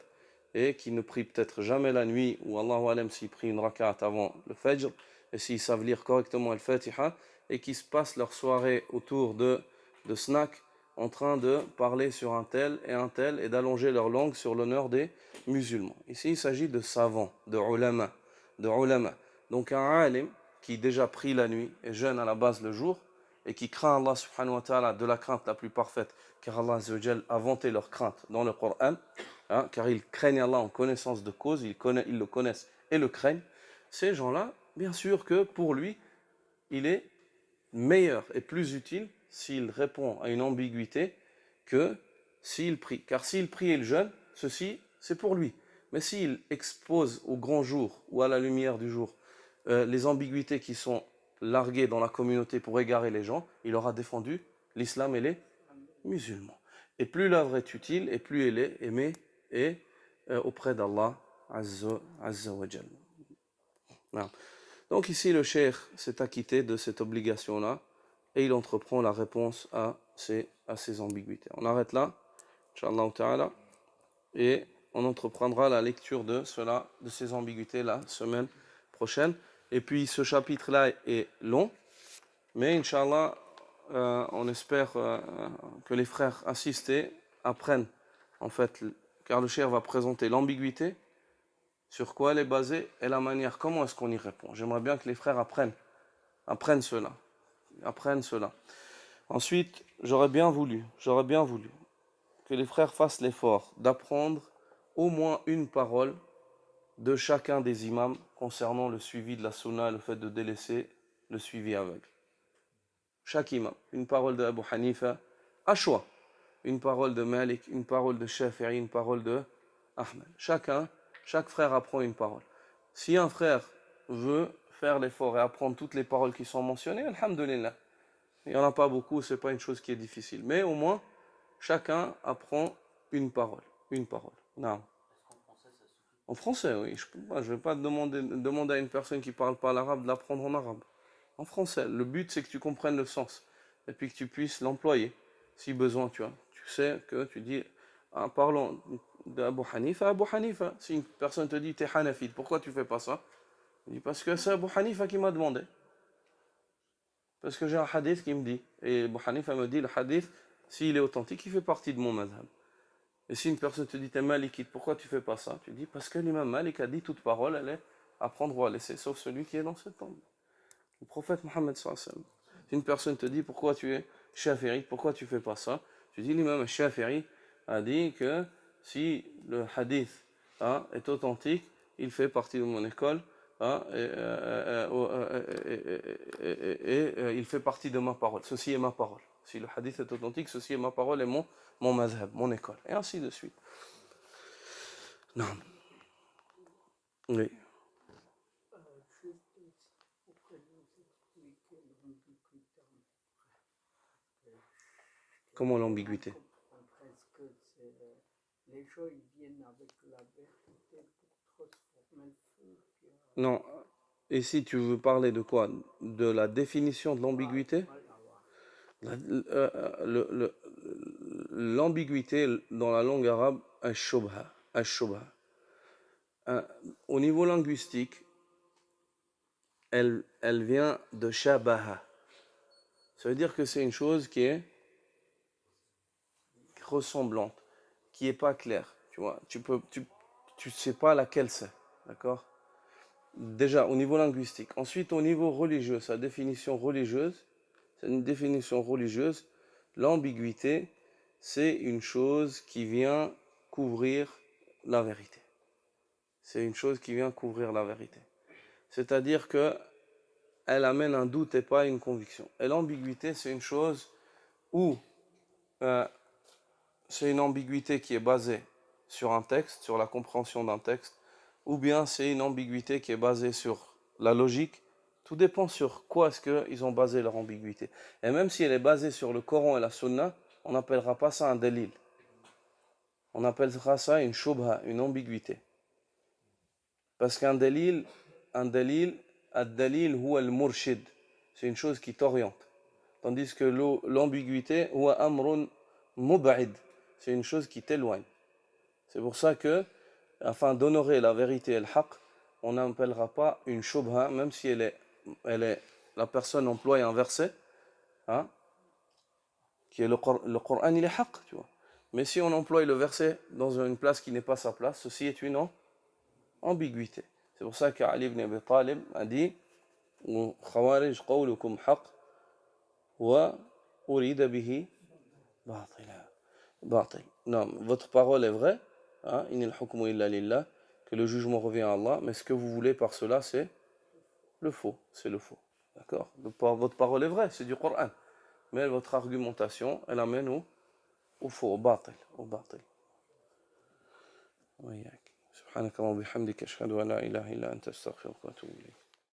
S1: et qui ne prient peut-être jamais la nuit, ou Allahu alam s'ils prient une rak'at avant le fajr, et s'ils savent lire correctement le Fatiha, et qui se passent leur soirée autour de snacks en train de parler sur un tel et d'allonger leur langue sur l'honneur des musulmans. Ici, il s'agit de savants, de ulama, de ulama. Donc un alim qui déjà prie la nuit et jeûne à la base le jour et qui craint Allah subhanahu wa ta'ala de la crainte la plus parfaite, car Allah azza wa jal a vanté leur crainte dans le Coran, hein, car ils craignent Allah en connaissance de cause, ils le connaissent et le craignent. Ces gens-là, bien sûr que pour lui, il est meilleur et plus utile s'il répond à une ambiguïté que s'il prie. Car s'il prie et il jeûne, ceci, c'est pour lui. Mais s'il expose au grand jour ou à la lumière du jour les ambiguïtés qui sont larguées dans la communauté pour égarer les gens, il aura défendu l'islam et les musulmans. Et plus l'œuvre est utile, et plus elle est aimée et auprès d'Allah Azza wa Jal. Non. Donc ici, le cheikh s'est acquitté de cette obligation-là et il entreprend la réponse à ces ambiguïtés. On arrête là, Inch'Allah ta'ala, et on entreprendra la lecture de ces ambiguïtés la semaine prochaine. Et puis ce chapitre-là est long, mais Inch'Allah, on espère que les frères assistés apprennent, en fait, car le cheikh va présenter l'ambiguïté, sur quoi elle est basée et la manière, comment est-ce qu'on y répond. J'aimerais bien que les frères apprennent cela. Ensuite, j'aurais bien voulu que les frères fassent l'effort d'apprendre au moins une parole de chacun des imams concernant le suivi de la sunna et le fait de délaisser le suivi aveugle. Chaque imam, une parole de Abu Hanifa, à choix, une parole de Malik, une parole de Shafi'i, une parole de Ahmed. Chaque frère apprend une parole. Si un frère veut faire l'effort et apprendre toutes les paroles qui sont mentionnées, alhamdulillah. Il n'y en a pas beaucoup, ce n'est pas une chose qui est difficile. Mais au moins, chacun apprend une parole. Non. En français, oui. Je ne vais pas demander à une personne qui ne parle pas l'arabe de l'apprendre en arabe. En français. Le but, c'est que tu comprennes le sens. Et puis que tu puisses l'employer, si besoin, tu vois. Tu sais que tu dis, en parlant d'Abu Hanifa, si une personne te dit, t'es hanafite, pourquoi tu ne fais pas ça? Il dit, parce que c'est Abu Hanifa qui m'a demandé. Parce que j'ai un hadith qui me dit, et Abu Hanifa me dit, le hadith, s'il est authentique, il fait partie de mon madhab. Et si une personne te dit, t'es malikite, pourquoi tu ne fais pas ça? Tu dis, parce que l'imam Malik a dit, toute parole, elle est à prendre ou à laisser, sauf celui qui est dans cette tombe. Le prophète Mohammed sallallahu alayhi wa sallam. Si une personne te dit, pourquoi tu es shafirite, pourquoi tu ne fais pas ça? Tu dis, l'imam Shafiri a dit que si le hadith est authentique, il fait partie de mon école, et il fait partie de ma parole. Ceci est ma parole. Si le hadith est authentique, ceci est ma parole et mon madhab, mon école. Et ainsi de suite. Non. Oui. Comment l'ambiguïté?
S4: Les gens ils viennent avec la vérité pour transformer le fou.
S1: Non. Et si tu veux parler de quoi? De la définition de l'ambiguïté? L'ambiguïté dans la langue arabe, ash-shubha. Au niveau linguistique, elle vient de shabaha. Ça veut dire que c'est une chose qui est ressemblante, qui n'est pas claire. Tu vois, tu sais pas laquelle c'est, d'accord? Déjà au niveau linguistique. Ensuite, au niveau religieux, sa définition religieuse, c'est une définition religieuse. L'ambiguïté, c'est une chose qui vient couvrir la vérité. C'est une chose qui vient couvrir la vérité. C'est-à-dire que elle amène un doute et pas une conviction. Et l'ambiguïté, c'est une chose où c'est une ambiguïté qui est basée sur un texte, sur la compréhension d'un texte, ou bien c'est une ambiguïté qui est basée sur la logique. Tout dépend sur quoi est-ce qu'ils ont basé leur ambiguïté. Et même si elle est basée sur le Coran et la Sunna, on n'appellera pas ça un dalil. On appellera ça une shubha, une ambiguïté. Parce qu'un dalil, ad-dalil huwa al-murshid, c'est une chose qui t'oriente. Tandis que l'ambiguïté, huwa amrun mub'id, c'est une chose qui t'éloigne. C'est pour ça que, afin d'honorer la vérité et le haqq, on n'appellera pas une shubha, même si la personne emploie un verset, qui est le Coran, il est haqq, tu vois. Mais si on emploie le verset dans une place qui n'est pas sa place, ceci est une ambiguïté. C'est pour ça qu'Ali ibn Abi Talib a dit Khawarij qawlukum haqq wa urida bihi batil. Non, votre parole est vraie, hein, inil hukmu illa lillah, que le jugement revient à Allah, mais ce que vous voulez par cela, c'est le faux. C'est le faux. D'accord? Votre parole est vraie, c'est du Coran. Mais votre argumentation, elle amène au faux, au batil. وإياك سبحانك اللهم وبحمدك أشهد أن لا إله إلا أنت أستغفرك وأتوب إليك